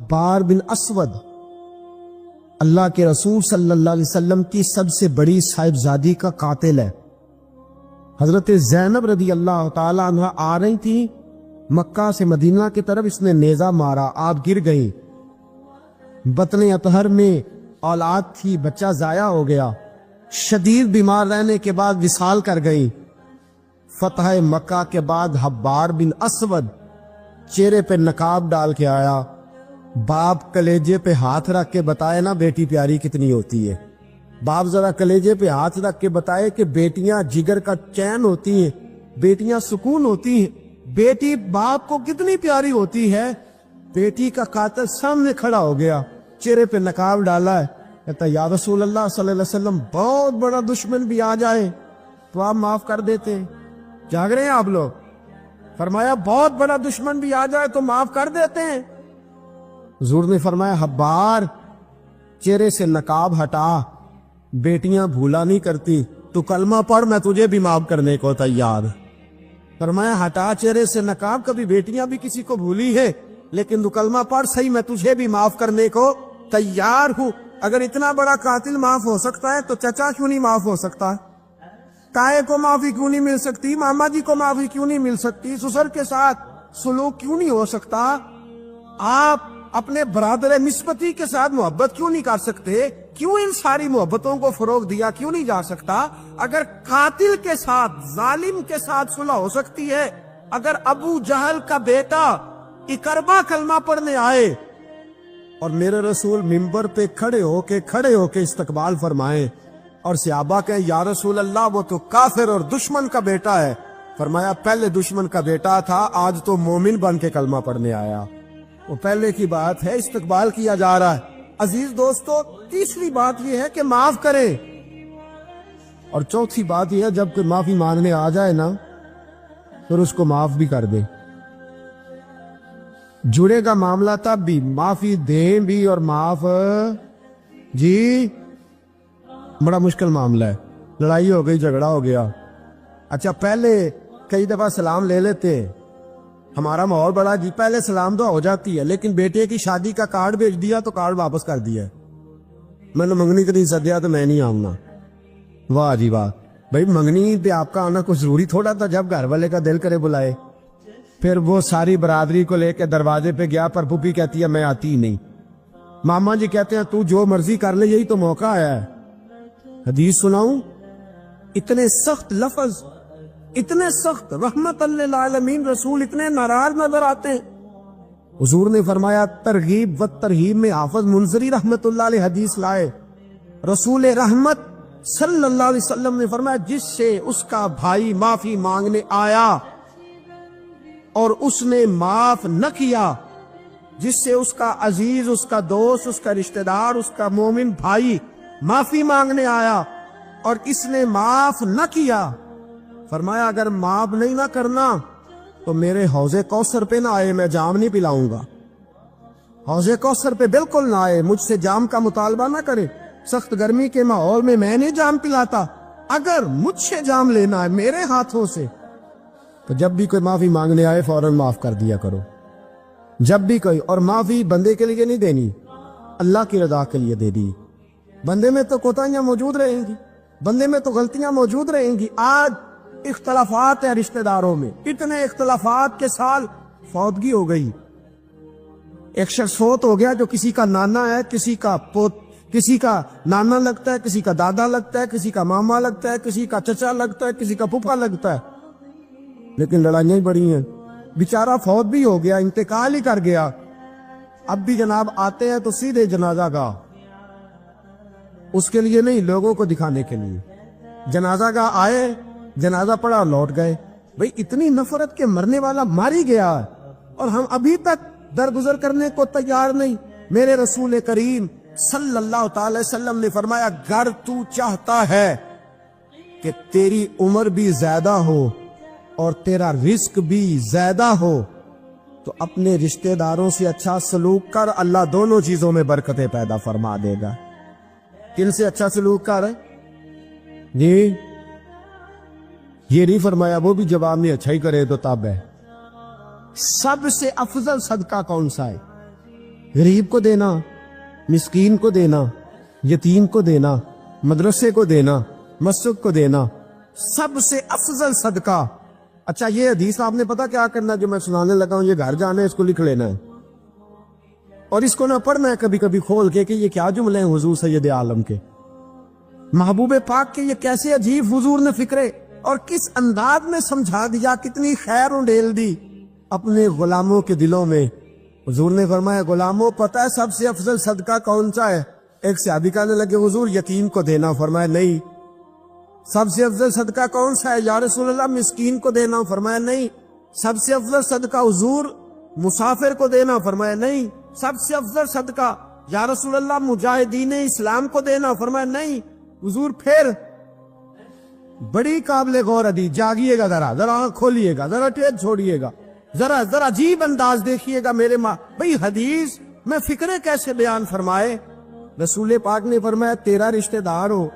حبار بن اسود اللہ کے رسول صلی اللہ علیہ وسلم کی سب سے بڑی صاحبزادی کا قاتل ہے۔ حضرت زینب رضی اللہ تعالی عنہ آ رہی تھی مکہ سے مدینہ کی طرف، اس نے نیزہ مارا، آپ گر گئی۔ بطن اطہر میں اولاد تھی، بچہ ضائع ہو گیا، شدید بیمار رہنے کے بعد وصال کر گئی۔ فتح مکہ کے بعد حبار بن اسود چہرے پہ نقاب ڈال کے آیا، باپ کلیجے پہ ہاتھ رکھ کے بتائے نا بیٹی پیاری کتنی ہوتی ہے۔ باپ ذرا کلیجے پہ ہاتھ رکھ کے بتائے کہ بیٹیاں جگر کا چین ہوتی ہیں، بیٹیاں سکون ہوتی ہیں، بیٹی باپ کو کتنی پیاری ہوتی ہے۔ بیٹی کا قاتل سامنے کھڑا ہو گیا، چہرے پہ نقاب ڈالا ہے، کہتا یا رسول اللہ صلی اللہ علیہ وسلم بہت بڑا دشمن بھی آ جائے تو آپ معاف کر دیتے ہیں۔ جاگ رہے ہیں آپ لوگ؟ فرمایا بہت بڑا دشمن بھی آ جائے تو معاف کر دیتے ہیں۔ حضور نے فرمایا حبار چہرے سے نقاب ہٹا، بیٹیاں بھولا نہیں کرتی، تو کلمہ پڑھ میں تجھے بھی معاف کرنے کو تیار۔ فرمایا ہٹا چہرے سے نقاب، کبھی بیٹیاں بھی کسی کو بھولی ہے لیکن تو کلمہ پڑھ صحیح، میں تجھے بھی معاف کرنے کو تیار ہوں۔ اگر اتنا بڑا قاتل معاف ہو سکتا ہے تو چچا کیوں نہیں معاف ہو سکتا؟ تائے کو معافی کیوں نہیں مل سکتی؟ ماما جی کو معافی کیوں نہیں مل سکتی؟ سسر کے ساتھ سلوک کیوں نہیں ہو سکتا؟ آپ اپنے برادر نسبتی کے ساتھ محبت کیوں نہیں کر سکتے؟ کیوں ان ساری محبتوں کو فروغ دیا کیوں نہیں جا سکتا؟ اگر قاتل کے ساتھ ظالم کے ساتھ صلح ہو سکتی ہے، اگر ابو جہل کا بیٹا اکربا کلمہ پڑھنے آئے اور میرے رسول منبر پہ کھڑے ہو کے استقبال فرمائیں اور صحابہ کہیں یا رسول اللہ وہ تو کافر اور دشمن کا بیٹا ہے، فرمایا پہلے دشمن کا بیٹا تھا، آج تو مومن بن کے کلمہ پڑھنے آیا۔ وہ پہلے کی بات ہے، استقبال کیا جا رہا ہے۔ عزیز دوستو، تیسری بات یہ ہے کہ معاف کریں، اور چوتھی بات یہ ہے جب کوئی معافی مانگنے آ جائے نا پھر اس کو معاف بھی کر دیں۔ جڑے گا معاملہ تب بھی، معافی دیں بھی اور معاف جی بڑا مشکل معاملہ ہے۔ لڑائی ہو گئی، جھگڑا ہو گیا، اچھا پہلے کئی دفعہ سلام لے لیتے ہیں، ہمارا ماحول بڑا جی پہلے سلام دعا ہو جاتی ہے، لیکن بیٹے کی شادی کا کارڈ بھیج دیا تو کارڈ واپس کر دیا، میں نے منگنی کہیں سدیا تو میں نہیں آؤں گا۔ واہ جی واہ، بھائی منگنی پہ آپ کا آنا کچھ ضروری تھوڑا تھا، جب گھر والے کا دل کرے بلائے۔ پھر وہ ساری برادری کو لے کے دروازے پہ گیا، پر پھوپھی کہتی ہے میں آتی ہی نہیں، ماما جی کہتے ہیں تو جو مرضی کر لے، یہی تو موقع آیا ہے۔ حدیث سناؤں، اتنے سخت لفظ، اتنے سخت، رحمت للعالمین رسول اتنے ناراض نظر آتے ہیں۔ حضور نے فرمایا ترغیب و ترہیب میں حافظ منذری رحمت اللہ علیہ حدیث لائے، رسول رحمت صلی اللہ علیہ وسلم نے فرمایا جس سے اس کا بھائی معافی مانگنے آیا اور اس نے معاف نہ کیا، جس سے اس کا عزیز، اس کا دوست، اس کا رشتہ دار، اس کا مومن بھائی معافی مانگنے آیا اور اس نے معاف نہ کیا، فرمایا اگر معاف نہیں نہ کرنا تو میرے حوض کوثر پہ نہ آئے، میں جام نہیں پلاؤں گا۔ حوض کوثر پہ بالکل نہ آئے، مجھ سے جام کا مطالبہ نہ کرے، سخت گرمی کے ماحول میں میں نہیں جام پلاتا، اگر مجھ سے جام لینا ہے میرے ہاتھوں سے تو جب بھی کوئی معافی مانگنے آئے فوراً معاف کر دیا کرو، جب بھی کوئی۔ اور معافی بندے کے لیے نہیں دینی، اللہ کی رضا کے لیے دے دی۔ بندے میں تو کوتاہیاں موجود رہیں گی، بندے میں تو غلطیاں موجود رہیں گی۔ آج اختلافات ہیں رشتہ داروں میں، اتنے اختلافات کے سال فوتگی ہو گئی، ایک شخص فوت ہو گیا جو کسی کا نانا ہے، کسی کا کسی کا نانا لگتا ہے، کسی کا دادا لگتا ہے، کسی کا ماما لگتا ہے، کسی کا چچا لگتا ہے، کسی کا پھپھا لگتا ہے، لیکن لڑائیاں ہی بڑی ہیں۔ بیچارہ فوت بھی ہو گیا، انتقال ہی کر گیا، اب بھی جناب آتے ہیں تو سیدھے جنازہ گاہ، اس کے لیے نہیں، لوگوں کو دکھانے کے لیے۔ جنازہ گاہ آئے، جنازہ پڑا اور لوٹ گئے۔ بھئی اتنی نفرت کے مرنے والا ماری گیا اور ہم ابھی تک درگزر کرنے کو تیار نہیں۔ میرے رسول کریم صلی اللہ تعالی وسلم نے فرمایا اگر تو چاہتا ہے کہ تیری عمر بھی زیادہ ہو اور تیرا رزق بھی زیادہ ہو تو اپنے رشتہ داروں سے اچھا سلوک کر، اللہ دونوں چیزوں میں برکتیں پیدا فرما دے گا۔ کن سے اچھا سلوک کر جی؟ یہ نہیں فرمایا وہ بھی جواب میں اچھا ہی کرے تو تب ہے۔ سب سے افضل صدقہ کون سا ہے؟ غریب کو دینا، مسکین کو دینا، یتیم کو دینا، مدرسے کو دینا، مسجد کو دینا، سب سے افضل صدقہ۔ اچھا یہ حدیث آپ نے پتا کیا کرنا جو میں سنانے لگا ہوں، یہ گھر جانا ہے، اس کو لکھ لینا ہے اور اس کو نہ پڑھنا ہے کبھی کبھی کھول کے کہ یہ کیا جملے ہیں حضور سید عالم کے، محبوب پاک کے یہ کیسے عجیب حضور نے فکرے اور کس انداز میں سمجھا دیا، کتنی خیر ڈیل دی اپنے غلاموں کے دلوں میں۔ حضور نے فرمایا غلاموں پتہ ہے سب سے افضل صدقہ کون سا ہے؟ ایک صحابی کہنے لگے حضور یتیم کو دینا، فرمایا نہیں۔ سب سے افضل صدقہ کون سا ہے یا رسول اللہ؟ مسکین کو دینا، فرمایا نہیں۔ سب سے افضل صدقہ حضور مسافر کو دینا، فرمایا نہیں۔ سب سے افضل صدقہ یا رسول اللہ مجاہدین اسلام کو دینا، فرمایا نہیں۔ حضور پھر بڑی قابل غور حدیث، جاگیے گا ذرا آنکھ کھولیے گا، ذرا ٹیڑھ چھوڑیے گا، ذرا عجیب انداز دیکھیے گا میرے ماں بھئی حدیث میں فکرے کیسے بیان فرمائے۔ رسول پاک نے فرمایا تیرا رشتہ دار ہو،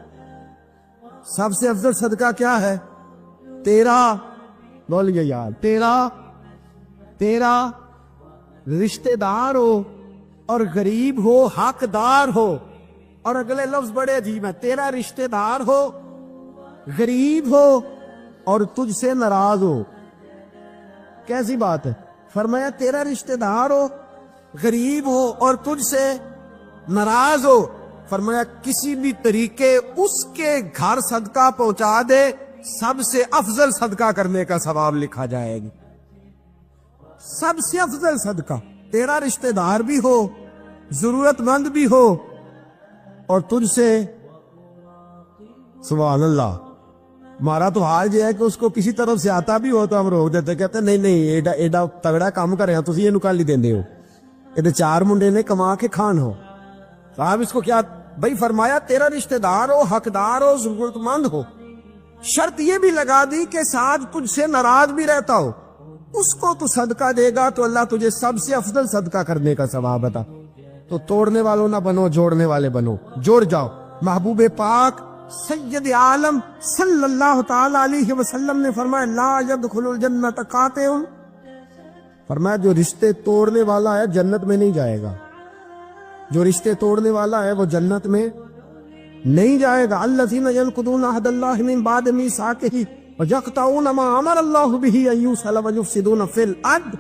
سب سے افضل صدقہ کیا ہے؟ تیرا، بولیے یار، تیرا رشتہ دار ہو اور غریب ہو، حقدار ہو۔ اور اگلے لفظ بڑے عجیب ہیں، تیرا رشتہ دار ہو، غریب ہو اور تجھ سے ناراض ہو۔ کیسی بات ہے؟ فرمایا تیرا رشتہ دار ہو، غریب ہو اور تجھ سے ناراض ہو، فرمایا کسی بھی طریقے اس کے گھر صدقہ پہنچا دے، سب سے افضل صدقہ کرنے کا ثواب لکھا جائے گا۔ سب سے افضل صدقہ، تیرا رشتہ دار بھی ہو، ضرورت مند بھی ہو اور تجھ سے، سبحان اللہ، ہمارا تو حال یہ ہے کہ اس کو کسی طرف سے آتا بھی ہو تو ہم روک دیتے، کہتے نہیں ایڈا تگڑا کام کرے ہیں تسی اینو کالی دیندے ہو، یہ چار منڈے نے کما کے کھان ہو، صاحب اس کو کیا بھائی؟ فرمایا تیرا رشتہ دار ہو، حقدار ہو، ضرورت مند ہو، شرط یہ بھی لگا دی کہ ساتھ تجھ سے ناراض بھی رہتا ہو، اس کو تو صدقہ دے گا تو اللہ تجھے سب سے افضل صدقہ کرنے کا ثواب عطا۔ تو توڑنے والوں نہ بنو، جوڑنے والے بنو، جوڑ جاؤ۔ محبوب پاک سید عالم صلی اللہ تعالی علیہ وسلم نے فرمایا لا يدخل الجنت قاطع، فرمایا جو رشتے توڑنے والا ہے جنت میں نہیں جائے گا، جو رشتے توڑنے والا ہے وہ جنت میں نہیں جائے گا۔ الذین ینقضون عہد اللہ من بعد میثاقہ ویقطعون ما امر اللہ بہ ان یوصل ویفسدون فی الارض،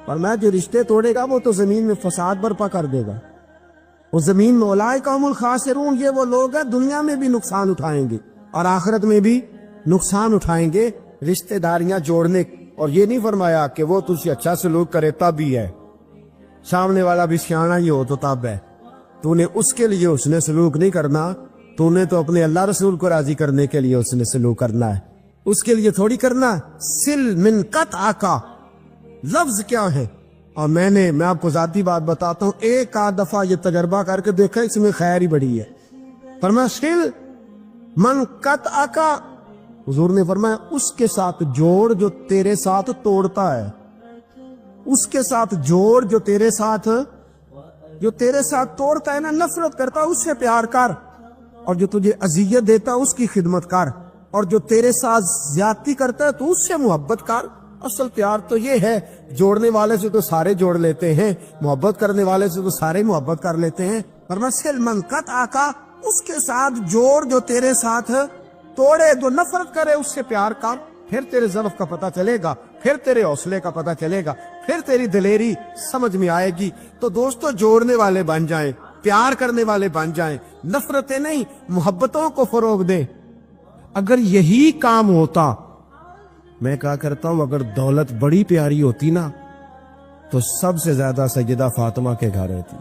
فرمایا جو رشتے توڑے گا وہ تو زمین میں فساد برپا کر دے گا، وہ زمین میں اولئک هم الخاسرون، یہ وہ لوگ ہیں دنیا میں بھی نقصان اٹھائیں گے اور آخرت میں بھی نقصان اٹھائیں گے رشتہ داریاں جوڑنے۔ اور یہ نہیں فرمایا کہ وہ تجھ سے اچھا سلوک کرے تب ہی ہے، سامنے والا بھی سیاںا ہی ہو تو تب ہے، تو نے اس کے لیے اس نے سلوک نہیں کرنا، تو نے تو اپنے اللہ رسول کو راضی کرنے کے لیے اس نے سلوک کرنا ہے، اس کے لیے تھوڑی کرنا ہے۔ سل من قطع کا لفظ کیا ہے؟ اور میں آپ کو ذاتی بات بتاتا ہوں، ایک آدھ دفعہ یہ تجربہ کر کے دیکھا، اس میں خیر ہی بڑی ہے۔ فرمایا سل من قطع کا، حضور نے فرمایا اس کے ساتھ جوڑ جو تیرے ساتھ توڑتا ہے، اس کے ساتھ جوڑ جو تیرے ساتھ توڑتا ہے نا، نفرت کرتا اس سے پیار کر، اور جو تجھے اذیت دیتا اس کی خدمت کر، اور جو تیرے ساتھ زیادتی کرتا ہے تو اس سے محبت کر۔ اصل پیار تو یہ ہے، جوڑنے والے سے تو سارے جوڑ لیتے ہیں، محبت کرنے والے سے تو سارے محبت کر لیتے ہیں۔ فرمایا سل من قطع کا، اس کے ساتھ جوڑ جو تیرے ساتھ توڑے، جو نفرت کرے اس سے پیار کر، پھر تیرے ضعف کا پتہ چلے گا، پھر تیرے حوصلے کا پتہ چلے گا، پھر تیری دلیری سمجھ میں آئے گی۔ تو دوستو جوڑنے والے بن جائیں، پیار کرنے والے بن جائیں، نفرتیں نہیں محبتوں کو فروغ دیں۔ اگر یہی کام ہوتا، میں کہا کرتا ہوں اگر دولت بڑی پیاری ہوتی نا تو سب سے زیادہ سیدہ فاطمہ کے گھر رہتی۔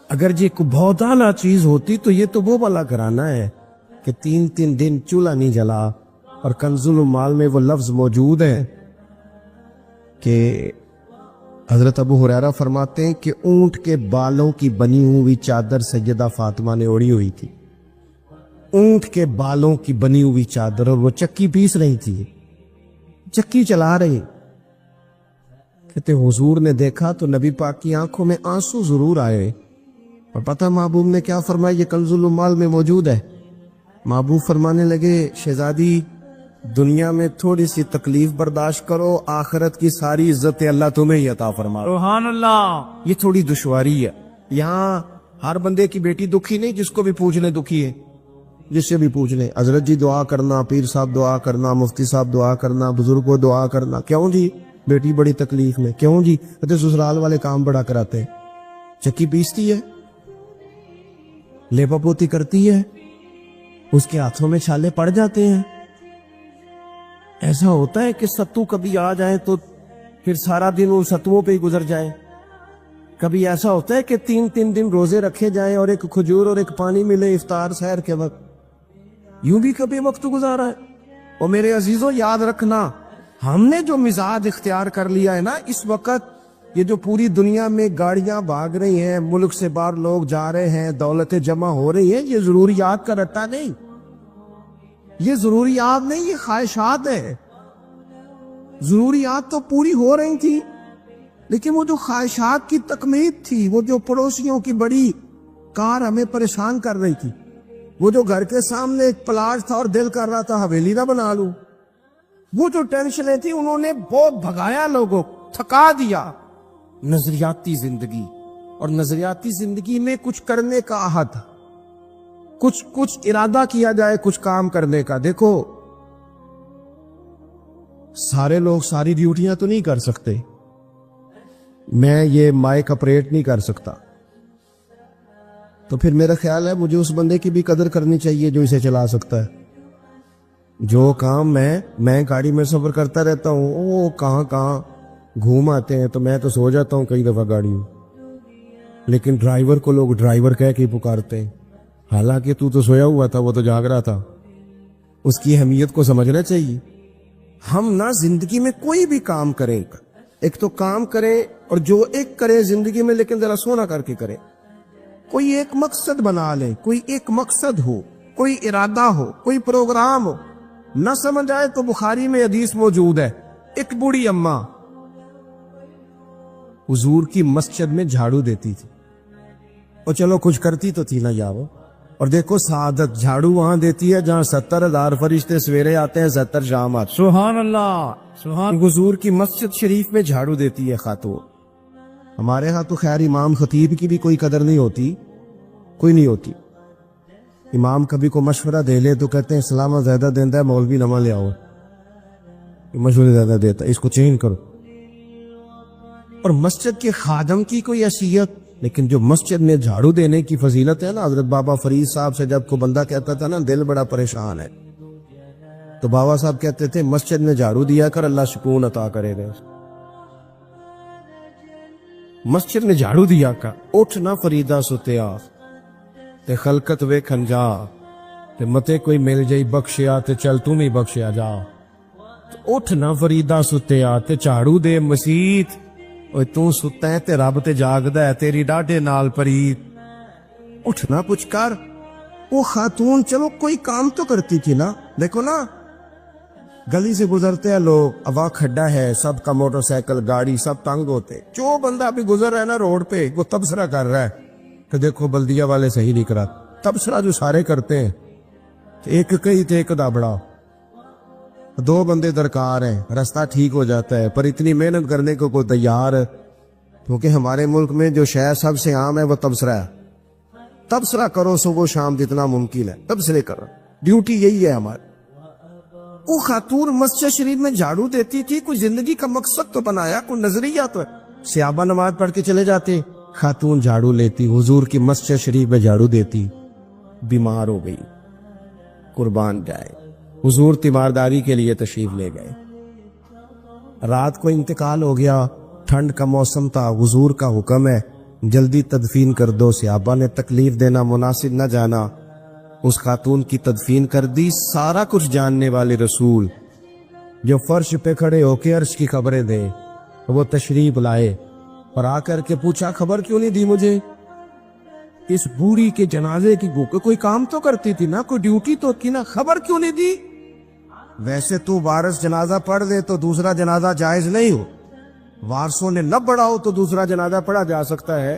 اگر یہ کوئی بہت اعلیٰ چیز ہوتی تو یہ تو وہ والا کرانا ہے کہ 3 دن چولہا نہیں جلا۔ اور کنز المال میں وہ لفظ موجود ہے کہ حضرت ابو ہریرہ فرماتے ہیں کہ اونٹ کے بالوں کی بنی ہوئی چادر سیدہ فاطمہ نے اوڑھی ہوئی تھی، اونٹ کے بالوں کی بنی ہوئی چادر، اور وہ چکی پیس رہی تھی، چکی چلا رہی۔ کہتے حضور نے دیکھا تو نبی پاک کی آنکھوں میں آنسو ضرور آئے، اور پتہ محبوب نے کیا فرمایا؟ یہ کنز المال میں موجود ہے۔ محبوب فرمانے لگے شہزادی دنیا میں تھوڑی سی تکلیف برداشت کرو، آخرت کی ساری عزت اللہ تمہیں ہی عطا فرما۔ سبحان اللہ۔ یہ تھوڑی دشواری ہے، یہاں ہر بندے کی بیٹی دکھی نہیں، جس کو بھی پوچھ لیں دکھی ہے، جس سے بھی پوچھ لیں حضرت جی دعا کرنا، پیر صاحب دعا کرنا، مفتی صاحب دعا کرنا، بزرگ کو دعا کرنا، کیوں جی بیٹی بڑی تکلیف میں، کیوں جی کہتے سسرال والے کام بڑا کراتے ہیں، چکی پیستی ہے، لیپا پوتی کرتی ہے، اس کے ہاتھوں میں چھالے پڑ جاتے ہیں۔ ایسا ہوتا ہے کہ ستو کبھی آ جائے تو پھر سارا دن ان ستوؤں پہ ہی گزر جائے، کبھی ایسا ہوتا ہے کہ 3 دن روزے رکھے جائیں اور ایک کھجور اور ایک پانی ملے افطار سحر کے وقت، یوں بھی کبھی وقت گزارا ہے۔ اور میرے عزیزوں یاد رکھنا، ہم نے جو مزاج اختیار کر لیا ہے نا اس وقت، یہ جو پوری دنیا میں گاڑیاں بھاگ رہی ہیں، ملک سے باہر لوگ جا رہے ہیں، دولتیں جمع ہو رہی ہیں، یہ ضروریات کا رٹا نہیں، یہ ضروریات نہیں، یہ خواہشات ہے۔ ضروریات تو پوری ہو رہی تھی، لیکن وہ جو خواہشات کی تکمیل تھی، وہ جو پڑوسیوں کی بڑی کار ہمیں پریشان کر رہی تھی، وہ جو گھر کے سامنے ایک پلاٹ تھا اور دل کر رہا تھا حویلی نہ بنا لوں، وہ جو ٹینشنیں تھی انہوں نے بہت بھگایا، لوگوں تھکا دیا۔ نظریاتی زندگی، اور نظریاتی زندگی میں کچھ کرنے کا عہد، کچھ ارادہ کیا جائے کچھ کام کرنے کا۔ دیکھو سارے لوگ ساری ڈیوٹیاں تو نہیں کر سکتے، میں یہ مائک اپریٹ نہیں کر سکتا، تو پھر میرا خیال ہے مجھے اس بندے کی بھی قدر کرنی چاہیے جو اسے چلا سکتا ہے۔ جو کام میں گاڑی میں سفر کرتا رہتا ہوں، وہ کہاں گھوم آتے ہیں، تو میں تو سو جاتا ہوں کئی دفعہ گاڑی میں، لیکن ڈرائیور کو لوگ ڈرائیور کہہ کے پکارتے ہیں، حالانکہ تو سویا ہوا تھا، وہ تو جاگ رہا تھا۔ اس کی اہمیت کو سمجھنا چاہیے۔ ہم نہ زندگی میں کوئی بھی کام کریں، ایک تو کام کریں، اور جو ایک کرے زندگی میں لیکن ذرا سونا کر کے کرے، کوئی ایک مقصد بنا لے، کوئی ایک مقصد ہو، کوئی ارادہ ہو، کوئی پروگرام ہو۔ نہ سمجھ آئے تو بخاری میں حدیث موجود ہے، ایک بوڑھی اماں حضور کی مسجد میں جھاڑو دیتی تھی، اور چلو کچھ کرتی تو تھی نا یاو، اور دیکھو سعادت جھاڑو وہاں دیتی ہے جہاں 70,000 فرشتے سویرے آتے ہیں، 70 شام آتے ہیں۔ سبحان اللہ، سبحان۔ حضور کی مسجد شریف میں جھاڑو دیتی ہے خاتون۔ ہمارے ہاں تو خیر امام خطیب کی بھی کوئی قدر نہیں ہوتی، کوئی نہیں ہوتی۔ امام کبھی کو مشورہ دے لے تو کہتے ہیں اسلام زیادہ دیتا ہے، مولوی نواں لے آؤ، مشورے زیادہ دیتا ہے، اس کو چینج کرو۔ اور مسجد کے خادم کی کوئی حیثیت، لیکن جو مسجد میں جھاڑو دینے کی فضیلت ہے نا، حضرت بابا فرید صاحب سے جب کو بندہ کہتا تھا نا دل بڑا پریشان ہے، تو بابا صاحب کہتے تھے مسجد میں جھاڑو دیا کر، اللہ سکون عطا کرے گا۔ مسجد میں جھاڑو دیا کر، اٹھ نہ فریدا ستیا تے خلقت وے کھنجا تے متے کوئی مل جائی بخشیا تے چل تم ہی بخشیا جا۔ اٹھ نہ فریدا ستیا تے جھاڑو دے مسیت، اوے تو ستا ہے تے رب تے جاگدا ہے، تیری ڈاڈے نال پریت۔ اٹھنا کچھ کر۔ وہ خاتون چلو کوئی کام تو کرتی تھی نا، دیکھو نا گلی سے گزرتے ہیں لوگ، اب کھڈا ہے، سب کا موٹر سائیکل گاڑی سب تنگ ہوتے، جو بندہ بھی گزر رہا ہے نا روڈ پہ وہ تبصرہ کر رہا ہے کہ دیکھو بلدیہ والے صحیح نہیں کرا۔ تبصرہ جو سارے کرتے ہیں، ایک کئی تے ایک دابڑا، 2 بندے درکار ہیں، راستہ ٹھیک ہو جاتا ہے، پر اتنی محنت کرنے کو کوئی تیار ہے، کیونکہ ہمارے ملک میں جو شے سب سے عام ہے وہ تبصرہ ہے۔ تبصرہ کرو صبح شام جتنا ممکن ہے، تبصرے کرو، ڈیوٹی یہی ہے ہماری۔ وہ خاتون مسجد شریف میں جھاڑو دیتی تھی، کوئی زندگی کا مقصد تو بنایا، کوئی نظریہ تو ہے۔ صحابہ نماز پڑھ کے چلے جاتے، خاتون جھاڑو لیتی، حضور کی مسجد شریف میں جھاڑو دیتی، بیمار ہو گئی، قربان جائے، حضور تیمارداری کے لیے تشریف لے گئے، رات کو انتقال ہو گیا، ٹھنڈ کا موسم تھا، حضور کا حکم ہے جلدی تدفین کر دو، صحابہ نے تکلیف دینا مناسب نہ جانا، اس خاتون کی تدفین کر دی۔ سارا کچھ جاننے والے رسول جو فرش پہ کھڑے ہو کے عرش کی خبریں دے، وہ تشریف لائے اور آ کر کے پوچھا خبر کیوں نہیں دی مجھے؟ اس بوڑھی کے جنازے کی کوئی کام تو کرتی تھی نا، کوئی ڈیوٹی تو کی نا، خبر کیوں نہیں دی؟ ویسے تو وارث جنازہ پڑھ دے تو دوسرا جنازہ جائز نہیں ہو، وارثوں نے نہ پڑھا ہو تو دوسرا جنازہ پڑھا جا سکتا ہے،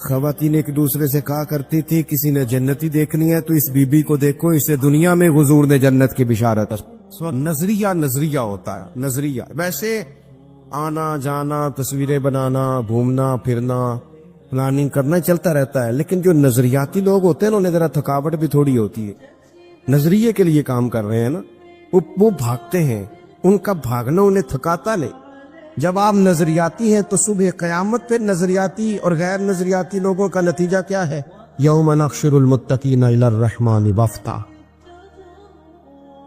خواتین ایک دوسرے سے کہا کرتی تھی کسی نے جنتی دیکھنی ہے تو اس بی بی کو دیکھو، اسے دنیا میں حضور نے جنت کی بشارت۔ نظریہ ہوتا ہے، نظریہ۔ ویسے آنا جانا، تصویریں بنانا، گھومنا پھرنا، پلاننگ کرنا چلتا رہتا ہے، لیکن جو نظریاتی لوگ ہوتے ہیں انہیں ذرا تھکاوٹ بھی تھوڑی ہوتی ہے۔ نظریے کے لیے کام کر رہے ہیں نا، وہ بھاگتے ہیں، ان کا بھاگنا انہیں تھکاتا نہیں۔ جب آپ نظریاتی ہیں تو صبح قیامت پہ نظریاتی اور غیر نظریاتی لوگوں کا نتیجہ کیا ہے؟ یوم نحشر المتقین الی الرحمن وفدا۔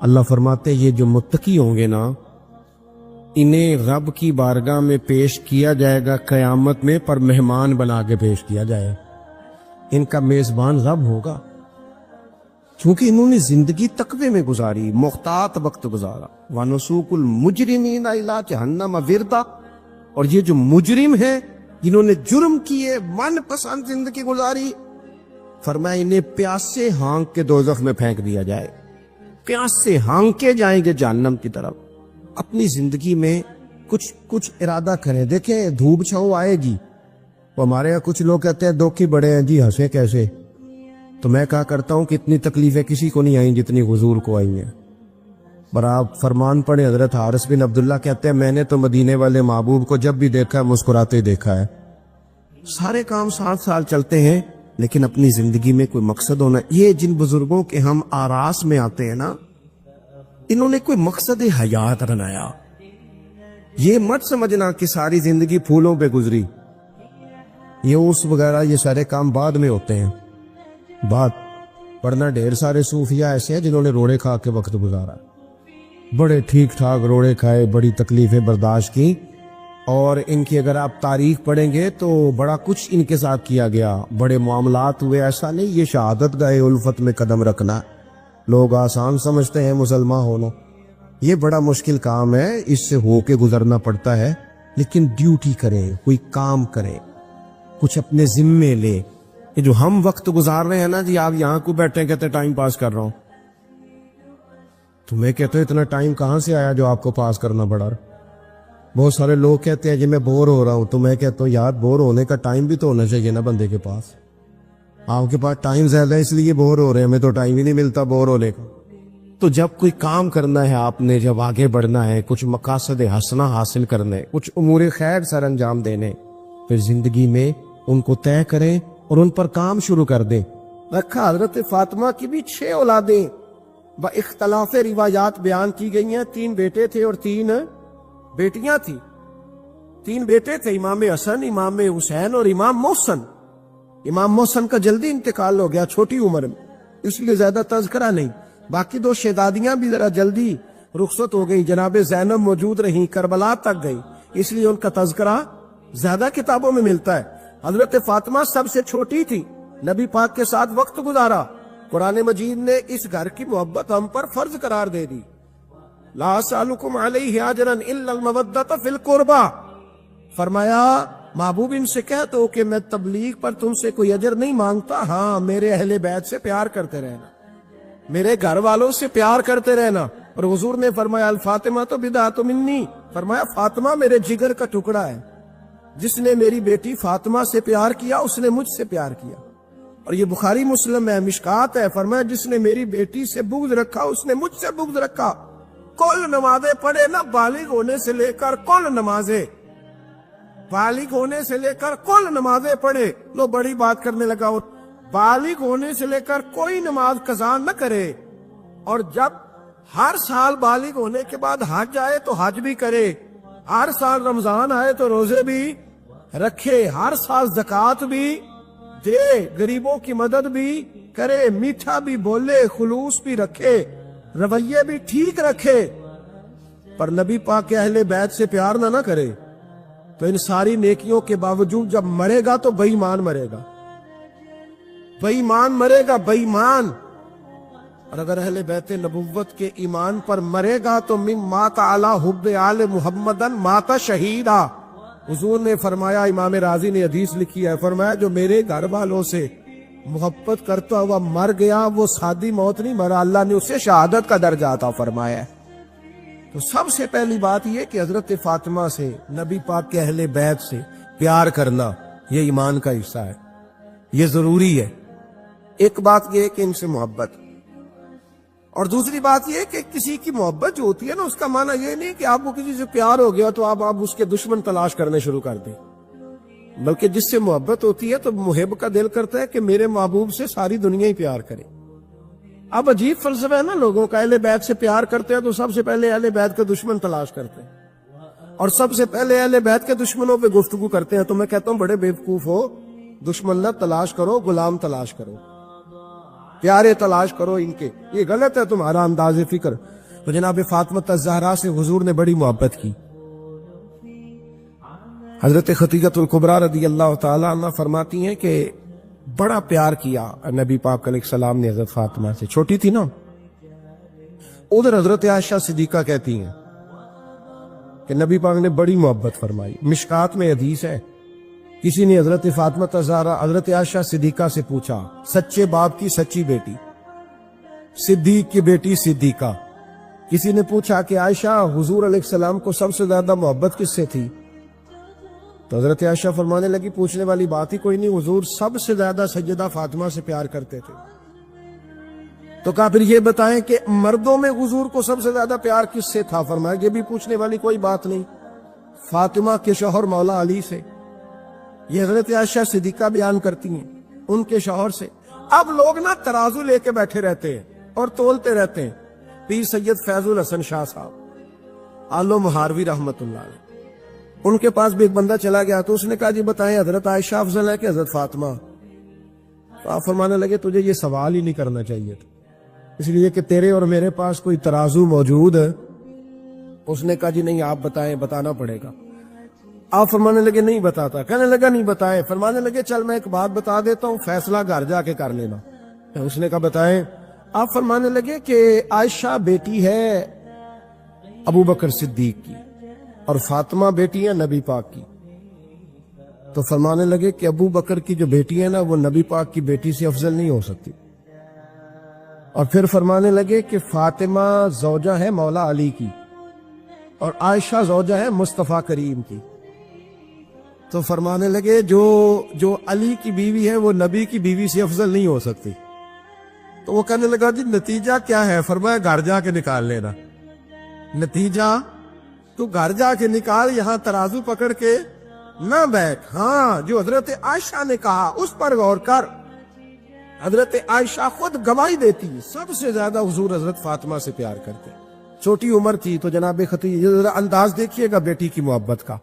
اللہ فرماتے ہیں یہ جو متقی ہوں گے نا، انہیں رب کی بارگاہ میں پیش کیا جائے گا قیامت میں، پر مہمان بنا کے پیش کیا جائے گا۔ ان کا میزبان رب ہوگا، چونکہ انہوں نے زندگی تقوی میں گزاری، محتاط وقت گزارا۔ وَنُسُوقُ الْمُجْرِمِينَ إِلَىٰ جَهَنَّمَ وِرْدًا۔ اور یہ جو مجرم ہیں جنہوں نے جرم کیے، من پسند زندگی گزاری، فرمایا انہیں پیاس سے ہانک کے دوزخ میں پھینک دیا جائے۔ پیاس سے ہانکے جائیں گے جہنم کی طرف۔ اپنی زندگی میں کچھ ارادہ کریں، دیکھیں دھوپ چھاؤں آئے گی۔ وہ ہمارے یہاں کچھ لوگ کہتے ہیں دکھی بڑے ہیں جی، ہنسے کیسے؟ تو میں کہا کرتا ہوں کہ اتنی تکلیفیں کسی کو نہیں آئیں جتنی حضور کو آئی ہیں۔ پر آپ فرمان پڑھیں، حضرت حارث بن عبداللہ کہتے ہیں میں نے تو مدینے والے محبوب کو جب بھی دیکھا ہے مسکراتے دیکھا ہے۔ سارے کام 7 سال چلتے ہیں، لیکن اپنی زندگی میں کوئی مقصد ہونا۔ یہ جن بزرگوں کے ہم آراس میں آتے ہیں نا، انہوں نے کوئی مقصد حیات بنایا۔ یہ مت سمجھنا کہ ساری زندگی پھولوں پہ گزری، یہ اس وغیرہ یہ سارے کام بعد میں ہوتے ہیں۔ بات پڑھنا، ڈھیر سارے صوفیاء ایسے ہیں جنہوں نے روڑے کھا کے وقت گزارا، بڑے ٹھیک ٹھاک روڑے کھائے، بڑی تکلیفیں برداشت کی، اور ان کی اگر آپ تاریخ پڑھیں گے تو بڑا کچھ ان کے ساتھ کیا گیا، بڑے معاملات ہوئے۔ ایسا نہیں یہ شہادت گاہ الفت میں قدم رکھنا لوگ آسان سمجھتے ہیں مسلمان ہونا، یہ بڑا مشکل کام ہے، اس سے ہو کے گزرنا پڑتا ہے۔ لیکن ڈیوٹی کریں، کوئی کام کریں، کچھ اپنے ذمے لے۔ یہ جو ہم وقت گزار رہے ہیں نا جی، آپ یہاں کو بیٹھے کہتے ٹائم پاس کر رہا ہوں، تو میں کہتا ہوں اتنا ٹائم کہاں سے آیا جو آپ کو پاس کرنا پڑا؟ بہت سارے لوگ کہتے ہیں جی میں بور ہو رہا ہوں، تو میں کہتا ہوں یار بور ہونے کا ٹائم بھی تو ہونا چاہیے نا بندے کے پاس۔ آپ کے پاس ٹائم زیادہ ہے اس لیے بور ہو رہے ہیں، ہمیں تو ٹائم ہی نہیں ملتا بور ہونے کا۔ تو جب کوئی کام کرنا ہے آپ نے، جب آگے بڑھنا ہے، کچھ مقاصد حسنہ حاصل کرنے، کچھ امور خیر سر انجام دینے، پھر زندگی میں ان کو طے کریں اور ان پر کام شروع کر دیں۔ رکھا حضرت فاطمہ کی بھی 6 اولادیں با اختلاف روایات بیان کی گئی ہیں، 3 بیٹے تھے اور 3 بیٹیاں تھیں۔ 3 بیٹے تھے، امام حسن، امام حسین اور امام محسن۔ امام محسن کا جلدی انتقال ہو گیا چھوٹی عمر میں، اس لیے زیادہ تذکرہ نہیں۔ باقی 2 شہزادیاں بھی ذرا جلدی رخصت ہو گئی، جناب زینب موجود رہیں، کربلا تک گئی، اس لیے ان کا تذکرہ زیادہ کتابوں میں ملتا ہے۔ حضرت فاطمہ سب سے چھوٹی تھی، نبی پاک کے ساتھ وقت گزارا۔ قرآن مجید نے اس گھر کی محبت ہم پر فرض قرار دے دی۔ لا اسألکم علیہ اجرا الا المودۃ فی القربى، فرمایا محبوب ان سے کہہ دو کہ میں تبلیغ پر تم سے کوئی اجر نہیں مانگتا، ہاں میرے اہل بیت سے پیار کرتے رہنا، میرے گھر والوں سے پیار کرتے رہنا۔ اور حضور نے فرمایا الفاطمہ تو بدعۃ منی، فرمایا فاطمہ میرے جگر کا ٹکڑا ہے، جس نے میری بیٹی فاطمہ سے پیار کیا اس نے مجھ سے پیار کیا۔ اور یہ بخاری مسلم ہے، مشکات ہے، فرمایا جس نے میری بیٹی سے بغض رکھا اس نے مجھ سے بغض رکھا۔ کل نمازیں پڑھے نا، بالغ ہونے سے لے کر کل نمازیں، بالغ ہونے سے لے کر کل نمازیں پڑھے۔ لو بڑی بات کرنے لگا، اور بالغ ہونے سے لے کر کوئی نماز قضا نہ کرے، اور جب ہر سال بالغ ہونے کے بعد حج آئے تو حج بھی کرے، ہر سال رمضان آئے تو روزے بھی رکھے، ہر سال زکوٰۃ بھی دے، غریبوں کی مدد بھی کرے، میٹھا بھی بولے، خلوص بھی رکھے، رویے بھی ٹھیک رکھے، پر نبی پاک کے اہل بیت سے پیار نہ کرے تو ان ساری نیکیوں کے باوجود جب مرے گا تو بے ایمان مرے گا، بے ایمان مرے گا، بے ایمان۔ اور اگر اہل بیت نبوت کے ایمان پر مرے گا تو من مات علی حب آل محمدن مات شہیدا۔ حضور نے فرمایا، امام رازی نے حدیث لکھی ہے، فرمایا جو میرے گھر والوں سے محبت کرتا ہوا مر گیا وہ سادی موت نہیں مرا، اللہ نے اسے شہادت کا درجہ عطا فرمایا ہے۔ تو سب سے پہلی بات یہ کہ حضرت فاطمہ سے، نبی پاک کے اہل بیت سے پیار کرنا، یہ ایمان کا حصہ ہے۔ یہ ضروری ہے. ایک بات یہ ہے کہ ان سے محبت، اور دوسری بات یہ ہے کہ کسی کی محبت جو ہوتی ہے نا، اس کا معنی یہ نہیں کہ آپ کو کسی سے پیار ہو گیا تو آپ اس کے دشمن تلاش کرنے شروع کر دیں، بلکہ جس سے محبت ہوتی ہے تو محب کا دل کرتا ہے کہ میرے محبوب سے ساری دنیا ہی پیار کرے. اب عجیب فلسفہ ہے نا لوگوں کا، اہل بیت سے پیار کرتے ہیں تو سب سے پہلے اہل بیت کا دشمن تلاش کرتے ہیں، اور سب سے پہلے اہل بیت کے دشمنوں پہ گفتگو کرتے ہیں. تو میں کہتا ہوں بڑے بیوقوف ہو، دشمن نہ تلاش کرو، غلام تلاش کرو، پیارے تلاش کرو ان کے. یہ غلط ہے تمہارا انداز فکر. تو جناب فاطمہ الزہرا سے حضور نے بڑی محبت کی. حضرت خدیجہ الکبریٰ رضی اللہ تعالی عنہ فرماتی ہیں کہ بڑا پیار کیا نبی پاک علیہ السلام نے حضرت فاطمہ سے. چھوٹی تھی نا. ادھر حضرت عائشہ صدیقہ کہتی ہیں کہ نبی پاک نے بڑی محبت فرمائی. مشکات میں حدیث ہے، کسی نے حضرت فاطمہ الزہرا حضرت عائشہ صدیقہ سے پوچھا، سچے باپ کی سچی بیٹی، صدیق کی بیٹی صدیقہ. کسی نے پوچھا کہ عائشہ حضور علیہ السلام کو سب سے زیادہ محبت کس سے تھی؟ تو حضرت عائشہ فرمانے لگی پوچھنے والی بات ہی کوئی نہیں، حضور سب سے زیادہ سیدہ فاطمہ سے پیار کرتے تھے. تو کہا پھر یہ بتائیں کہ مردوں میں حضور کو سب سے زیادہ پیار کس سے تھا؟ فرمایا یہ بھی پوچھنے والی کوئی بات نہیں، فاطمہ کے شوہر مولا علی سے. یہ حضرت عائشہ صدیقہ بیان کرتی ہیں ان کے شوہر سے. اب لوگ نا ترازو لے کے بیٹھے رہتے ہیں اور تولتے رہتے ہیں. پیر سید فیض الحسن شاہ صاحب آلو مہاروی رحمت اللہ علیہ، ان کے پاس بھی ایک بندہ چلا گیا تو اس نے کہا جی بتائیں حضرت عائشہ افضل ہے کہ حضرت فاطمہ؟ تو آپ فرمانے لگے تجھے یہ سوال ہی نہیں کرنا چاہیے تھا، اس لیے کہ تیرے اور میرے پاس کوئی ترازو موجود ہے. اس نے کہا جی نہیں آپ بتائیں، بتانا پڑے گا. آپ فرمانے لگے نہیں بتاتا. کہنے لگا نہیں بتائے. فرمانے لگے چل میں ایک بات بتا دیتا ہوں، فیصلہ گھر جا کے کر لینا. اس نے کہا بتائیں. آپ فرمانے لگے کہ عائشہ بیٹی ہے ابو بکر صدیق کی اور فاطمہ بیٹی ہے نبی پاک کی. تو فرمانے لگے کہ ابو بکر کی جو بیٹی ہے نا وہ نبی پاک کی بیٹی سے افضل نہیں ہو سکتی. اور پھر فرمانے لگے کہ فاطمہ زوجہ ہے مولا علی کی اور عائشہ زوجہ ہے مصطفیٰ کریم کی. تو فرمانے لگے جو علی کی بیوی ہے وہ نبی کی بیوی سے افضل نہیں ہو سکتی. تو وہ کہنے لگا جی نتیجہ کیا ہے؟ فرمایا گھر جا کے نکال لینا. نتیجہ تو گھر جا کے نکال، یہاں ترازو پکڑ کے نہ بیٹھ. ہاں جو حضرت عائشہ نے کہا اس پر غور کر. حضرت عائشہ خود گواہی دیتی سب سے زیادہ حضور حضرت فاطمہ سے پیار کرتے. چھوٹی عمر تھی تو جناب خدیجہ انداز دیکھیے گا بیٹی کی محبت کا.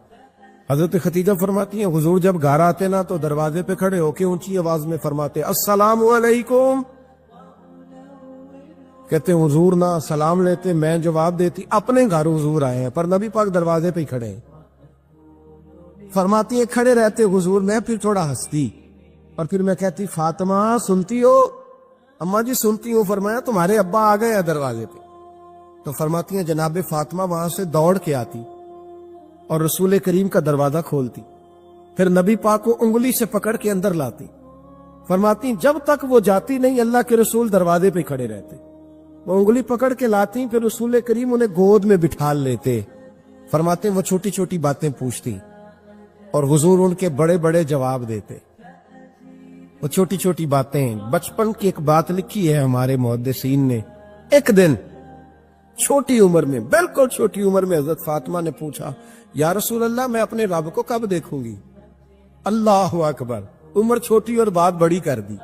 حضرت خدیجہ فرماتی ہیں حضور جب گھر آتے نا تو دروازے پہ کھڑے ہو کے اونچی آواز میں فرماتے السلام علیکم. کہتے ہیں حضور نہ سلام لیتے، میں جواب دیتی اپنے گھر حضور آئے ہیں پر نبی پاک دروازے پہ ہی کھڑے ہیں. فرماتی ہیں کھڑے رہتے حضور، میں پھر تھوڑا ہنستی اور پھر میں کہتی فاطمہ سنتی ہو؟ اماں جی سنتی ہوں. فرمایا تمہارے ابا آ گئے ہیں دروازے پہ. تو فرماتی ہیں جناب فاطمہ وہاں سے دوڑ کے آتی اور رسول کریم کا دروازہ کھولتی، پھر نبی پاک کو انگلی سے پکڑ کے اندر لاتی. فرماتی جب تک وہ جاتی نہیں اللہ کے رسول دروازے پہ کھڑے رہتے. وہ انگلی پکڑ کے لاتی، پھر رسول کریم انہیں گود میں بٹھا لیتے. فرماتے وہ چھوٹی چھوٹی باتیں پوچھتی اور حضور ان کے بڑے بڑے جواب دیتے. وہ چھوٹی چھوٹی باتیں، بچپن کی ایک بات لکھی ہے ہمارے محدثین نے. ایک دن چھوٹی عمر میں، بالکل چھوٹی عمر میں حضرت فاطمہ نے پوچھا یا رسول اللہ میں اپنے رب کو کب دیکھوں گی؟ اللہ اکبر، عمر چھوٹی اور بات بڑی کر دی.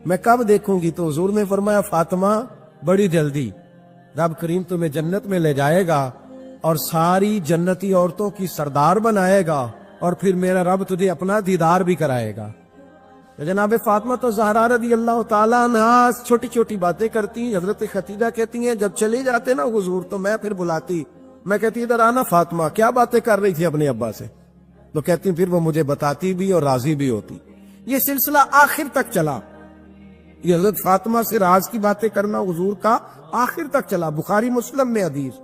میں کب دیکھوں گی؟ تو حضور نے فرمایا فاطمہ بڑی جلدی. رب کریم تمہیں جنت میں لے جائے گا اور ساری جنتی عورتوں کی سردار بنائے گا اور پھر میرا رب تجھے اپنا دیدار بھی کرائے گا. جناب فاطمہ تو زہرا رضی اللہ تعالیٰ عنہ چھوٹی چھوٹی باتیں کرتی. حضرت خدیجہ کہتی ہیں جب چلے جاتے نا حضور تو میں پھر بلاتی، میں کہتی ادھر آنا فاطمہ، کیا باتیں کر رہی تھی اپنے ابا سے؟ تو کہتی پھر وہ مجھے بتاتی بھی اور راضی بھی ہوتی. یہ سلسلہ آخر تک چلا. یہ حضرت فاطمہ سے راز کی باتیں کرنا حضور کا آخر تک چلا. بخاری مسلم میں حدیث،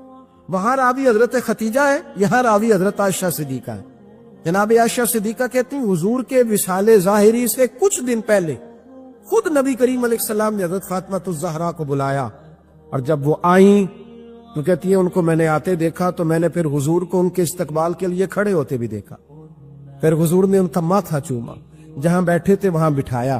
وہاں راوی حضرت خدیجہ ہے، یہاں راوی حضرت عائشہ صدیقہ ہے. جناب عائشہ صدیقہ کہتی ہیں حضور کے وصال ظاہری سے کچھ دن پہلے خود نبی کریم علیہ السلام نے حضرت فاطمہ الزہرا کو بلایا اور جب وہ آئیں تو کہتی ہیں ان کو میں نے آتے دیکھا تو میں نے پھر حضور کو ان کے استقبال کے لیے کھڑے ہوتے بھی دیکھا. پھر حضور نے ان کا ماتھا چوما، جہاں بیٹھے تھے وہاں بٹھایا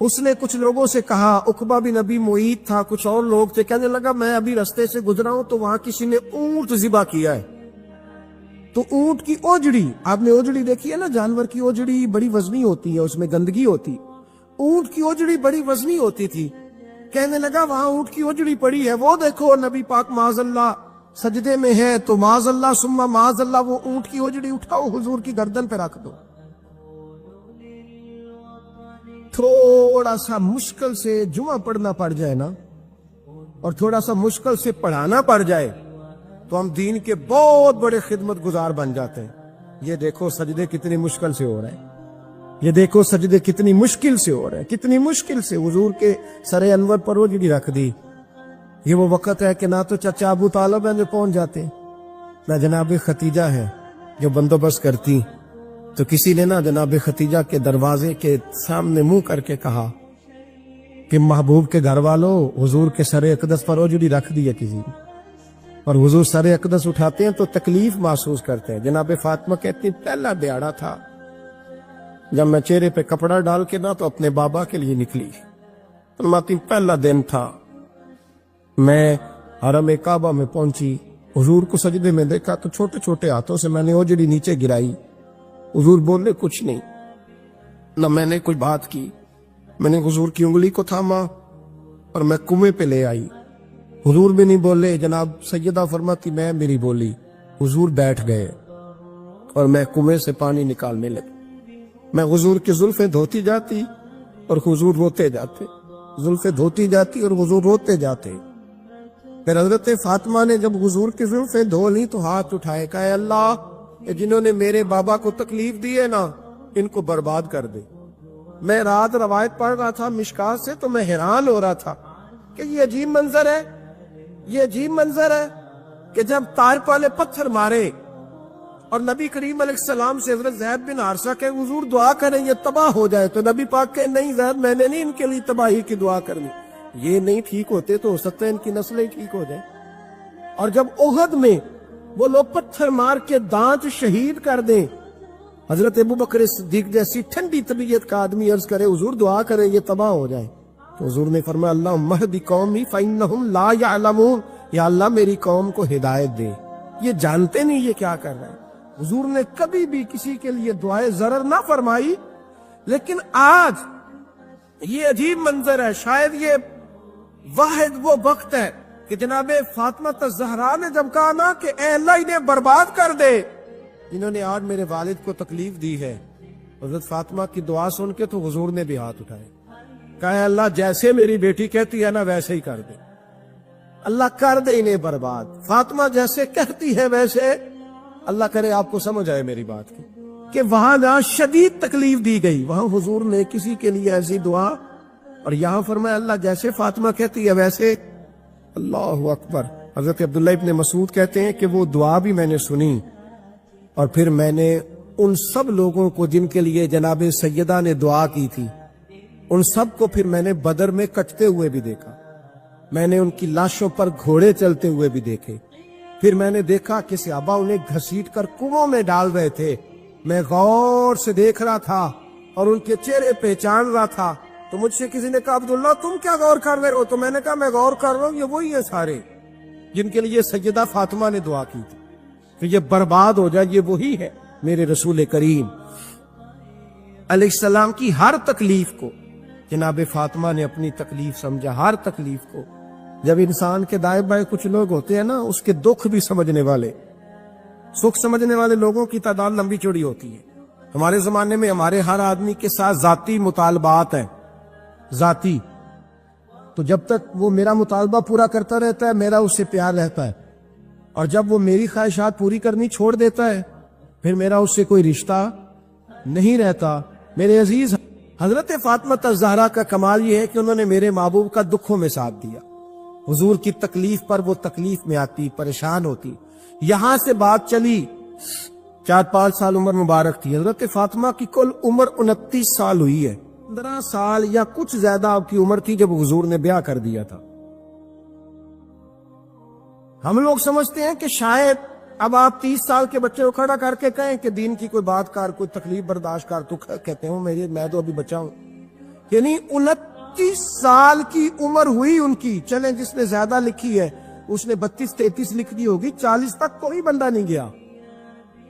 اس نے کچھ لوگوں سے کہا، عقبہ بن ابی معیط تھا، کچھ اور لوگ تھے، کہنے لگا میں ابھی رستے سے گزرا ہوں تو وہاں کسی نے اونٹ ذبح کیا ہے، تو اونٹ کی اوجڑی، آپ نے اوجڑی دیکھی ہے نا، جانور کی اوجڑی بڑی وزنی ہوتی ہے، اس میں گندگی ہوتی، اونٹ کی اوجڑی بڑی وزنی ہوتی تھی، کہنے لگا وہاں اونٹ کی اوجڑی پڑی ہے، وہ دیکھو نبی پاک معاذ اللہ سجدے میں ہے، تو معاذ اللہ ثم معاذ اللہ وہ اونٹ کی اوجڑی اٹھاؤ حضور کی گردن پہ رکھ دو۔ تھوڑا سا مشکل سے جمعہ پڑھنا پڑ جائے نا، اور تھوڑا سا مشکل سے پڑھانا پڑ جائے تو ہم دین کے بہت بڑے خدمت گزار بن جاتے ہیں۔ یہ دیکھو سجدے کتنی مشکل سے ہو رہے ہیں، یہ دیکھو سجدے کتنی مشکل سے ہو رہے ہیں، کتنی مشکل سے حضور کے سر انور پر اوجڑی رکھ دی۔ یہ وہ وقت ہے کہ نہ تو چچا ابو طالب ہیں جو پہنچ جاتے، نہ جناب ختیجہ ہے جو بندوبست کرتی، تو کسی نے نہ جناب ختیجہ کے دروازے کے سامنے منہ کر کے کہا کہ محبوب کے گھر والوں حضور کے سر اقدس پر اوجڑی رکھ دی ہے کسی نے، اور حضور سر اقدس اٹھاتے ہیں تو تکلیف محسوس کرتے ہیں۔ جناب فاطمہ کہتی پہلا دیہڑا تھا جب میں چہرے پہ کپڑا ڈال کے نہ تو اپنے بابا کے لیے نکلی، فرماتی پہلا دن تھا، میں حرم کعبہ میں پہنچی، حضور کو سجدے میں دیکھا تو چھوٹے چھوٹے ہاتھوں سے میں نے اوجڑی نیچے گرائی، حضور بولے کچھ نہیں، نہ میں نے کوئی بات کی، میں نے حضور کی انگلی کو تھاما اور میں کنویں پہ لے آئی، حضور بھی نہیں بولے، جناب سیدہ فرماتی میں میری بولی، حضور بیٹھ گئے اور میں کنویں سے پانی نکالنے لگی، میں حضور کی زلفیں دھوتی جاتی اور حضور روتے جاتے، زلفیں دھوتی جاتی اور حضور روتے جاتے۔ پھر حضرت فاطمہ نے جب حضور کی زلفیں دھو لی تو ہاتھ اٹھائے، کہا اے اللہ یہ جنہوں نے میرے بابا کو تکلیف دی ہے نا ان کو برباد کر دے۔ میں رات روایت پڑھ رہا تھا مشکات سے تو میں حیران ہو رہا تھا کہ یہ عجیب منظر ہے، یہ عجیب منظر ہے کہ جب طائف والے پتھر مارے اور نبی کریم علیہ السلام سے حضرت زید بن حارثہ کہ حضور دعا کریں یہ تباہ ہو جائے، تو نبی پاک کہ نہیں زید میں نے نہیں ان کے لیے تباہی کی دعا کرنی، یہ نہیں ٹھیک ہوتے تو ہو سکتا ہے ان کی نسلیں ٹھیک ہو جائیں۔ اور جب احد میں وہ لوگ پتھر مار کے دانت شہید کر دیں، حضرت ابو بکر صدیق جیسی ٹھنڈی طبیعت کا آدمی عرض کرے حضور دعا کریں یہ تباہ ہو جائے، تو حضور نے فرمایا اللہم اہد قومی فإنہم لا یعلمون، یا اللہ میری قوم کو ہدایت دے، یہ جانتے نہیں یہ کیا کر رہے ہیں۔ حضور نے کبھی بھی کسی کے لیے دعائے ضرر نہ فرمائی، لیکن آج یہ عجیب منظر ہے، شاید یہ واحد وہ وقت ہے کہ جناب فاطمہ الزہرا نے جب کہا نا کہ اے اللہ انہیں برباد کر دے جنہوں نے آج میرے والد کو تکلیف دی ہے، حضرت فاطمہ کی دعا سن کے تو حضور نے بھی ہاتھ اٹھائے، کہا اے اللہ جیسے میری بیٹی کہتی ہے نا ویسے ہی کر دے، اللہ کر دے انہیں برباد، فاطمہ جیسے کہتی ہے ویسے، اللہ کرے آپ کو سمجھ آئے میری بات کی کہ وہاں جہاں شدید تکلیف دی گئی وہاں حضور نے کسی کے لیے ایسی دعا، اور یہاں فرمایا اللہ جیسے فاطمہ کہتی ہے ویسے۔ اللہ اکبر۔ حضرت عبداللہ ابن مسعود کہتے ہیں کہ وہ دعا بھی میں نے سنی، اور پھر میں نے ان سب لوگوں کو جن کے لیے جناب سیدہ نے دعا کی تھی ان سب کو پھر میں نے بدر میں کٹتے ہوئے بھی دیکھا، میں نے ان کی لاشوں پر گھوڑے چلتے ہوئے بھی دیکھے، پھر میں نے دیکھا کہ صحابہ انہیں گھسیٹ کر کنووں میں ڈال رہے تھے، میں غور سے دیکھ رہا تھا اور ان کے چہرے پہچان رہا تھا، تو مجھ سے کسی نے کہا عبداللہ تم کیا غور کر رہے ہو؟ تو میں نے کہا میں غور کر رہا ہوں یہ وہی ہیں سارے جن کے لیے سیدہ فاطمہ نے دعا کی تھی کہ یہ برباد ہو جائے، یہ وہی ہے میرے رسول کریم علیہ السلام کی ہر تکلیف کو جناب فاطمہ نے اپنی تکلیف سمجھا، ہر تکلیف کو۔ جب انسان کے دائیں بائیں کچھ لوگ ہوتے ہیں نا اس کے دکھ بھی سمجھنے والے، سکھ سمجھنے والے لوگوں کی تعداد لمبی چوڑی ہوتی ہے۔ ہمارے زمانے میں ہمارے ہر آدمی کے ساتھ ذاتی مطالبات ہیں، ذاتی، تو جب تک وہ میرا مطالبہ پورا کرتا رہتا ہے میرا اس سے پیار رہتا ہے، اور جب وہ میری خواہشات پوری کرنی چھوڑ دیتا ہے پھر میرا اس سے کوئی رشتہ نہیں رہتا۔ میرے عزیز حضرت فاطمہ الزہرا کا کمال یہ ہے کہ انہوں نے میرے محبوب کا دکھوں میں ساتھ دیا، حضور کی تکلیف پر وہ تکلیف میں آتی، پریشان ہوتی۔ یہاں سے بات چلی 4-5 سال عمر مبارک تھی، حضرت فاطمہ کی کل عمر 29 سال ہوئی ہے، 15 سال یا کچھ زیادہ آپ کی عمر تھی جب حضور نے بیاہ کر دیا تھا۔ ہم لوگ سمجھتے ہیں کہ شاید اب آپ 30 سال کے بچے کو کھڑا کر کے کہیں کہ دین کی کوئی بات کر، کوئی تکلیف برداشت کر، تو کہتے ہوں میں تو ابھی بچہ ہوں، یعنی 29 سال کی عمر ہوئی ان کی. چلیں جس نے زیادہ لکھی ہے اس نے 32-33 لکھ دی ہوگی, 40 تک کوئی بندہ نہیں گیا.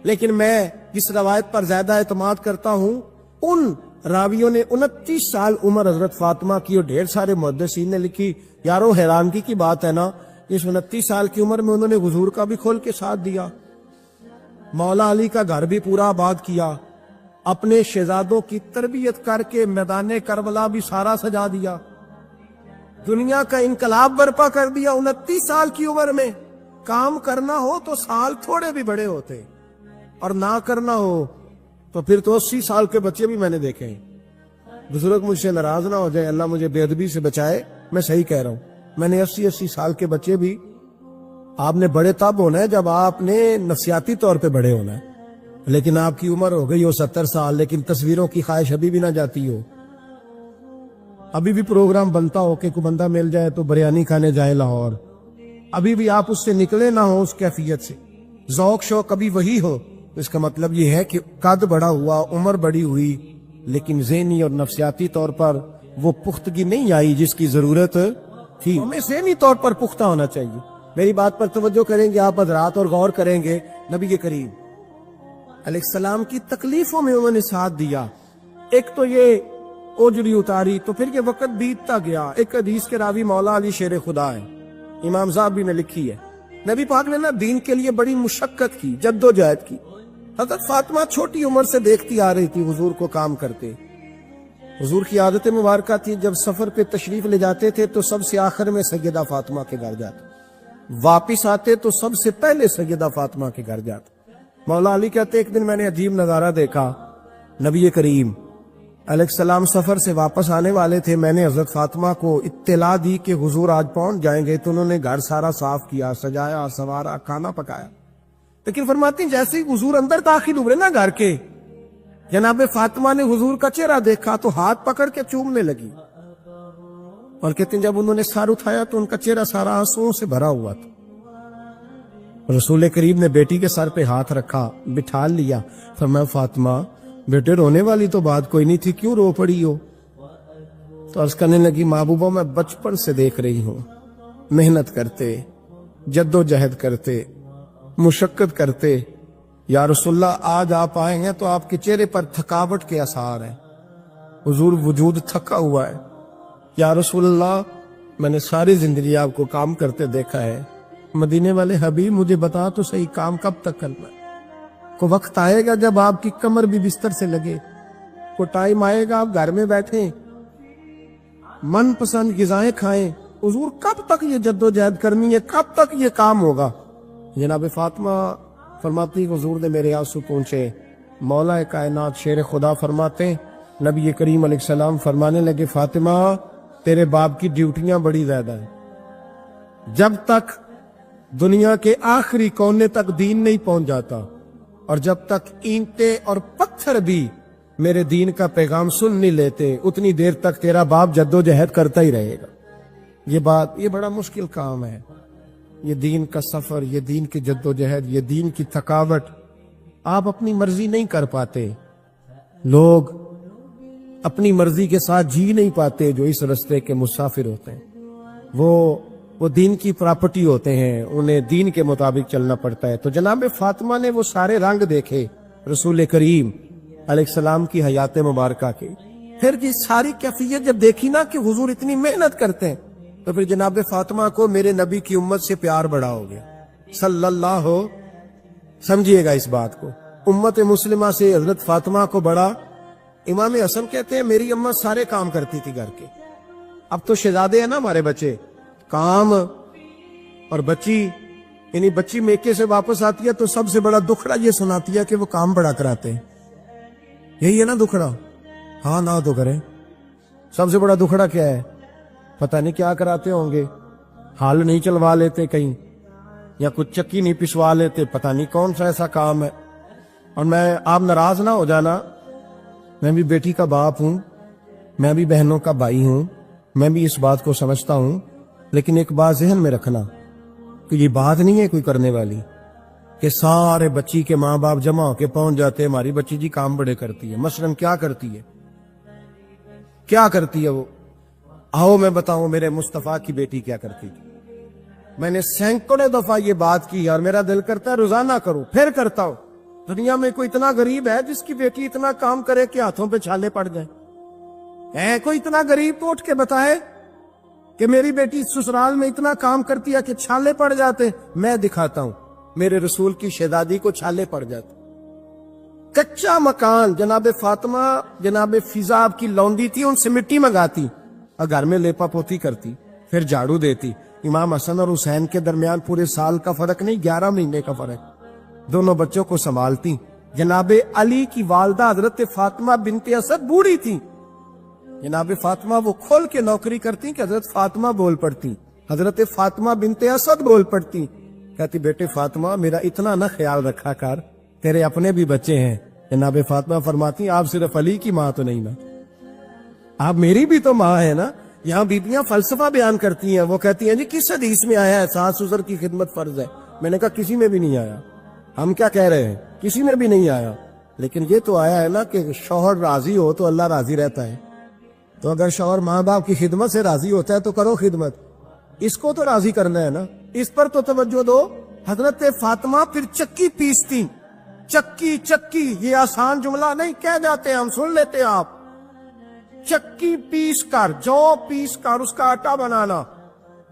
لیکن میں جس روایت پر زیادہ اعتماد کرتا ہوں, ان راویوں نے 29 سال عمر حضرت فاطمہ کی اور ڈھیر سارے محدثین نے لکھی. یارو حیرانگی کی بات ہے نا, اس 29 سال کی عمر میں انہوں نے حضور کا بھی کھول کے ساتھ دیا, مولا علی کا گھر بھی پورا آباد کیا, اپنے شہزادوں کی تربیت کر کے میدان کربلا بھی سارا سجا دیا, دنیا کا انقلاب برپا کر دیا 29 سال کی عمر میں. کام کرنا ہو تو سال تھوڑے بھی بڑے ہوتے, اور نہ کرنا ہو تو پھر تو 80 سال کے بچے بھی میں نے دیکھے ہیں. بزرگ مجھ سے ناراض نہ ہو جائے, اللہ مجھے بے ادبی سے بچائے, میں صحیح کہہ رہا ہوں. میں نے 80 سال کے بچے بھی, آپ نے بڑے تب ہونا ہے جب آپ نے نفسیاتی طور پہ بڑے ہونا ہے, لیکن آپ کی عمر ہو گئی ہو 70 سال, لیکن تصویروں کی خواہش ابھی بھی نہ جاتی ہو. ابھی بھی پروگرام بنتا ہو کہ کوئی بندہ مل جائے تو بریانی کھانے جائے لاہور, ابھی بھی آپ اس سے نکلے نہ ہو اس کیفیت سے, ذوق شوق ابھی وہی ہو. اس کا مطلب یہ ہے کہ قد بڑا ہوا, عمر بڑی ہوئی, لیکن ذہنی اور نفسیاتی طور پر وہ پختگی نہیں آئی جس کی ضرورت تھی. ہمیں ذہنی طور پر پختہ ہونا چاہیے. میری بات پر توجہ کریں گے آپ حضرات اور غور کریں گے. نبی کریم علیہ السلام کی تکلیفوں میں انہوں نے ساتھ دیا. ایک تو یہ اوجری اتاری تو پھر یہ وقت بیتتا گیا. ایک حدیث کے راوی مولا علی شیر خدا ہے, امام زاہبی نے لکھی ہے. نبی پاک نے نا دین کے لیے بڑی مشقت کی, جد و جہد کی. حضرت فاطمہ چھوٹی عمر سے دیکھتی آ رہی تھی حضور کو کام کرتے. حضور کی عادت مبارکہ تھی جب سفر پہ تشریف لے جاتے تھے تو سب سے آخر میں سیدہ فاطمہ کے گھر جاتے, واپس آتے تو سب سے پہلے سیدہ فاطمہ کے گھر جاتے. مولا علی کہتے ایک دن میں نے عجیب نظارہ دیکھا. نبی کریم علیہ السلام سفر سے واپس آنے والے تھے. میں نے حضرت فاطمہ کو اطلاع دی کہ حضور آج پہنچ جائیں گے, تو انہوں نے گھر سارا صاف کیا, سجایا, سنوارا, کھانا پکایا. لیکن فرماتی ہیں جیسے ہی حضور اندر داخل ہوئے نا گھر کے, جناب فاطمہ نے حضور کا چہرہ دیکھا تو ہاتھ پکڑ کے چومنے لگی, اور کہتے ہیں جب انہوں نے سر اٹھایا تو ان کا چہرہ سارا آنسوؤں سے بھرا ہوا تھا. رسول کریم نے بیٹی کے سر پہ ہاتھ رکھا, بٹھا لیا. فرمایا فاطمہ بیٹے رونے والی تو بات کوئی نہیں تھی, کیوں رو پڑی ہو؟ تو عرض کرنے لگی محبوبہ میں بچپن سے دیکھ رہی ہوں, محنت کرتے, جد و جہد کرتے, مشقت کرتے. یا رسول اللہ آج آپ آئے ہیں تو آپ کے چہرے پر تھکاوٹ کے آثار ہیں, حضور وجود تھکا ہوا ہے. یا رسول اللہ میں نے ساری زندگی آپ کو کام کرتے دیکھا ہے, مدینے والے حبیب مجھے بتا تو صحیح کام کب تک کرنا ہے؟ کو وقت آئے گا جب آپ کی کمر بھی بستر سے لگے, کو ٹائم آئے گا آپ گھر میں بیٹھیں, من پسند غذائیں کھائیں. حضور کب تک یہ جد و جہد کرنی ہے, کب تک یہ کام ہوگا؟ جناب فاطمہ فرماتی حضور نے میرے آنسو پہنچے. مولا کائنات شیر خدا فرماتے نبی کریم علیہ السلام فرمانے لگے فاطمہ تیرے باپ کی ڈیوٹیاں بڑی زیادہ ہیں, جب تک دنیا کے آخری کونے تک دین نہیں پہنچ جاتا, اور جب تک اینٹیں اور پتھر بھی میرے دین کا پیغام سن نہیں لیتے, اتنی دیر تک تیرا باپ جد و جہد کرتا ہی رہے گا. یہ بڑا مشکل کام ہے, یہ دین کا سفر, یہ دین کی جد و جہد, یہ دین کی تھکاوٹ. آپ اپنی مرضی نہیں کر پاتے, لوگ اپنی مرضی کے ساتھ جی نہیں پاتے جو اس رستے کے مسافر ہوتے ہیں. وہ دین کی پراپرٹی ہوتے ہیں, انہیں دین کے مطابق چلنا پڑتا ہے. تو جناب فاطمہ نے وہ سارے رنگ دیکھے رسول کریم علیہ السلام کی حیات مبارکہ کے. پھر یہ ساری کیفیت جب دیکھی نا کہ حضور اتنی محنت کرتے ہیں, تو پھر جناب فاطمہ کو میرے نبی کی امت سے پیار بڑا ہو گیا صلی اللہ ہو. سمجھیے گا اس بات کو, امت مسلمہ سے حضرت فاطمہ کو بڑا. امام حسن کہتے ہیں میری امت سارے کام کرتی تھی گھر کے. اب تو شہزادے ہیں نا ہمارے بچے, کام اور بچی, یعنی بچی میکے سے واپس آتی ہے تو سب سے بڑا دکھڑا یہ سناتی ہے کہ وہ کام بڑا کراتے ہیں. یہی ہے نا دکھڑا؟ ہاں نہ تو کریں. سب سے بڑا دکھڑا کیا ہے؟ پتہ نہیں کیا کراتے ہوں گے, ہال نہیں چلوا لیتے کہیں, یا کچھ چکی نہیں پسوا لیتے, پتہ نہیں کون سا ایسا کام ہے. اور آپ ناراض نہ ہو جانا, میں بھی بیٹی کا باپ ہوں, میں بھی بہنوں کا بھائی ہوں, میں بھی اس بات کو سمجھتا ہوں, لیکن ایک بات ذہن میں رکھنا کہ یہ بات نہیں ہے کوئی کرنے والی کہ سارے بچی کے ماں باپ جمع ہو کے پہنچ جاتے ہیں ہماری بچی جی کام بڑے کرتی ہے. مثلاً کیا کرتی ہے؟ کیا کرتی ہے وہ؟ آؤ میں بتاؤں میرے مصطفیٰ کی بیٹی کیا کرتی تھی. میں نے سینکڑوں دفعہ یہ بات کی اور میرا دل کرتا ہے روزانہ کروں، پھر کرتا ہوں. دنیا میں کوئی اتنا غریب ہے جس کی بیٹی اتنا کام کرے کہ ہاتھوں پہ چھالے پڑ جائیں؟ ہے کوئی اتنا غریب تو اٹھ کے بتائے کہ میری بیٹی سسرال میں اتنا کام کرتی ہے کہ چھالے پڑ جاتے. میں دکھاتا ہوں میرے رسول کی شہزادی کو چھالے پڑ جاتے. کچا مکان جناب فاطمہ جناب فضا کی لونڈی تھی، ان سے مٹی منگاتی اور گھر میں لیپا پوتی کرتی، پھر جھاڑو دیتی. امام حسن اور حسین کے درمیان پورے سال کا فرق نہیں، 11 مہینے کا فرق. دونوں بچوں کو سنبھالتی. جناب علی کی والدہ حضرت فاطمہ بنت اسد بوڑھی تھی. جناب فاطمہ وہ کھول کے نوکری کرتی کہ حضرت فاطمہ بول پڑتی. حضرت فاطمہ بنت اسد بول پڑتی. کہتی بیٹے فاطمہ میرا اتنا نہ خیال رکھا کر، تیرے اپنے بھی بچے ہیں. جناب فاطمہ فرماتی آپ صرف علی کی ماں تو نہیں نا، آپ میری بھی تو ماں ہے نا. یہاں بیبیاں فلسفہ بیان کرتی ہیں. وہ کہتی ہیں جی کس حدیث میں آیا ہے ساس سسر کی خدمت فرض ہے؟ میں نے کہا کسی میں بھی نہیں آیا. ہم کیا کہہ رہے ہیں؟ کسی میں بھی نہیں آیا. لیکن یہ تو آیا ہے نا کہ شوہر راضی ہو تو اللہ راضی رہتا ہے. تو اگر شوہر ماں باپ کی خدمت سے راضی ہوتا ہے تو کرو خدمت. اس کو تو راضی کرنا ہے نا، اس پر تو توجہ دو. حضرت فاطمہ پھر چکی پیستی. چکی چکی یہ آسان جملہ نہیں کہہ جاتے ہم، سن لیتے آپ. چکی پیس کر، جو پیس کر اس کا آٹا بنانا،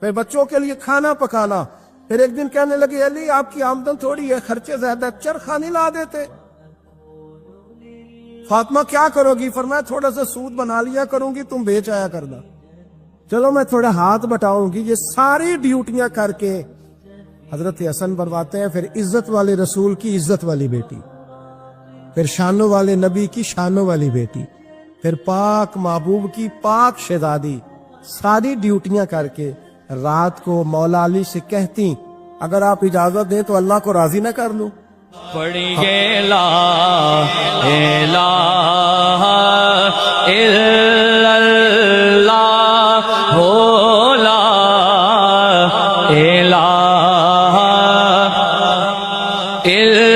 پھر بچوں کے لیے کھانا پکانا. پھر ایک دن کہنے لگے علی آپ کی آمدن تھوڑی ہے، خرچے زیادہ، چرخا نہیں لا دیتے؟ فاطمہ کیا کرو گی؟ فرمایا تھوڑا سا سود بنا لیا کروں گی، تم بیچ آیا کرنا. چلو میں تھوڑا ہاتھ بٹاؤں گی. یہ ساری ڈیوٹیاں کر کے حضرت حسن بنواتے ہیں. پھر عزت والے رسول کی عزت والی بیٹی، پھر شانوں والے نبی کی شانوں والی بیٹی، پھر پاک محبوب کی پاک شہزادی. ساری ڈیوٹیاں کر کے رات کو مولا علی سے کہتی اگر آپ اجازت دیں تو اللہ کو راضی نہ کر لوں. پڑھیے لا الہ الا اللہ ہو لا الہ الا